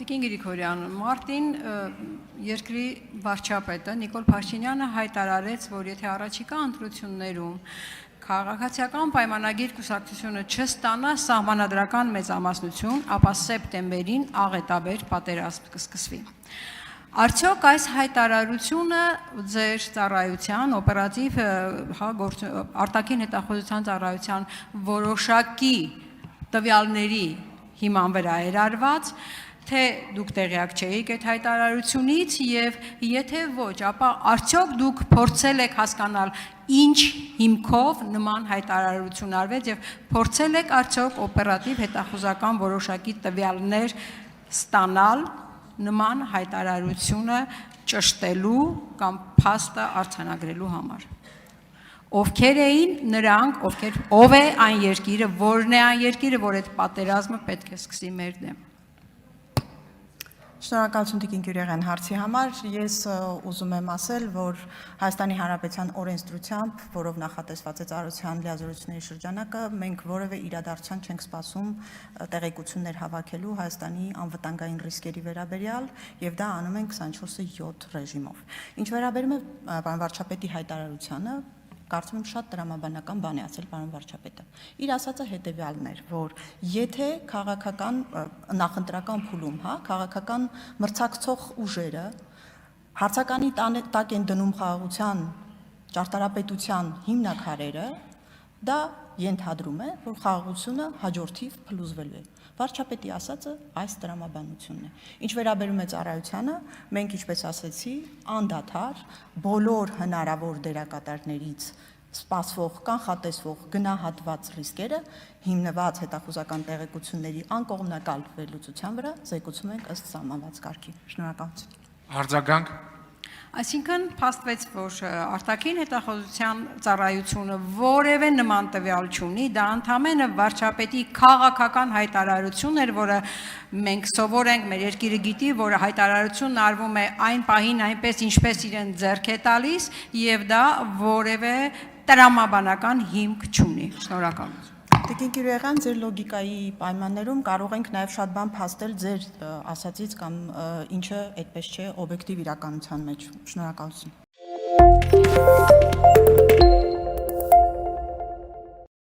Տիկին Գրիգորյան, մարտին երկրի վարչապետը Նիկոլ Փաշինյանը հայտարարեց, որ եթե առաջիկա ընտրություններում քաղաքացիական պայմանագիր կուսակցությունը չստանա սահմանադրական մեծամասնություն, ապա սեպտեմբերին աղետաբեր պատերազմ կսկսվի։ Արդյոք այս հայտարարությունը ձեր ծառայության, օպերատիվ արտաքին հետախուզության ծառայության որոշակի տվյալների հիման վրա էր արված, թե դուք տեղյակ չէիք այդ հայտարարությունից եւ եթե ոչ, ապա արդյոք դուք փորձել եք հասկանալ ինչ հիմքով նման հայտարարություն արվեց եւ փորձել եք արդյոք օպերատիվ հետախուզական որոշակի տվյալներ ստանալ նման հայտարարությունը ճշտելու կամ փաստը արձանագրելու համար։ Ովքեր էին նրանք, ով է այն երկիրը, որն է այն երկիրը, որ այդ պատերազմը պետք է սկսի մեր դեմ։ Շնորհակալություն Տիկին Գյուրեղյան հարցի համար։ Ես ուզում եմ ասել, որ Հայաստանի Հանրապետության օրենսդրությամբ, որով նախատեսված է ծառայության լիազորությունների շրջանակը, մենք որևէ իրադարձության չենք սպասում տեղեկություններ հավաքելու Հայաստանի անվտանգային ռիսկերի վերաբերյալ, եւ դա անում ենք 24/7 ռեժիմով։ Ինչ վերաբերում է պարոն վարչապետի հայտարարությանը, կարծում եմ շատ տրամաբանական բան է ասել պարոն վարչապետը։ Իր ասածը հետևյալն էր, որ եթե քաղաքական նախընտրական փուլում, քաղաքական մրցակցող ուժերը հարցականի տակ են դնում խաղաղության ճարտարապետության հիմնաքարերը, դա ենթադրում է, որ խաղաղությունը հաջորդիվ փլուզվելու է։ Վարչապետի ասածը այս տրամաբանությունն է։ Ինչ վերաբերում է ծառայությանը, մենք ինչպես ասեցի, անդադար բոլոր հնարավոր դերակատարներից սպասվող, կանխատեսվող գնահատված ռիսկերը հիմնված հետախուզական տեղեկությունների անկողմնակալ վերլուծության վրա զեկուցում ենք ըստ սահմանված կարգի։ Շնորհակալություն։ Արձագանք։ Այսինքն փաստվեց, որ արտաքին հետախուզության ծառայությունը որևէ նման տվյալ չունի, դա ընդհանրապես վարչապետի քաղաքական հայտարարություն էր, որը մենք սովոր ենք, մեր երկիրը գիտի, որ հայտարարությունն արվում է այն պահին այնպես, ինչպես իրեն ձեռք է տալիս, եւ դա որևէ տրամաբանական հիմք չունի։ Շնորհակալություն։ Տիկին Գյուրեղյան, ձեր լոգիկայի պայմաններում կարող ենք նաև շատ բան փաստել ձեր ասածից կամ ինչը այդպես չէ օբյեկտիվ իրականության մեջ։ Շնորհակալություն։